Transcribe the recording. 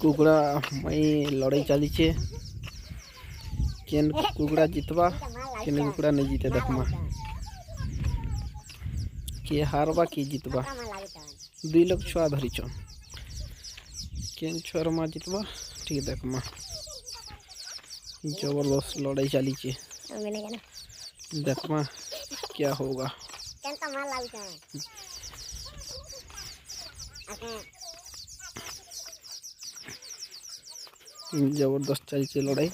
कुकुड़ा मई लड़ाई चली केन कुकुड़ा जितवा केन कुकुड़ा नहीं जीते देखमा के हारबा कि जितवा दुई लोग छुआ धरी केन छुआर मा जितवा ठीक देखमा जबरदस्त लड़ाई चली देखमा क्या होगा। जबरदस्त चलती लड़ाई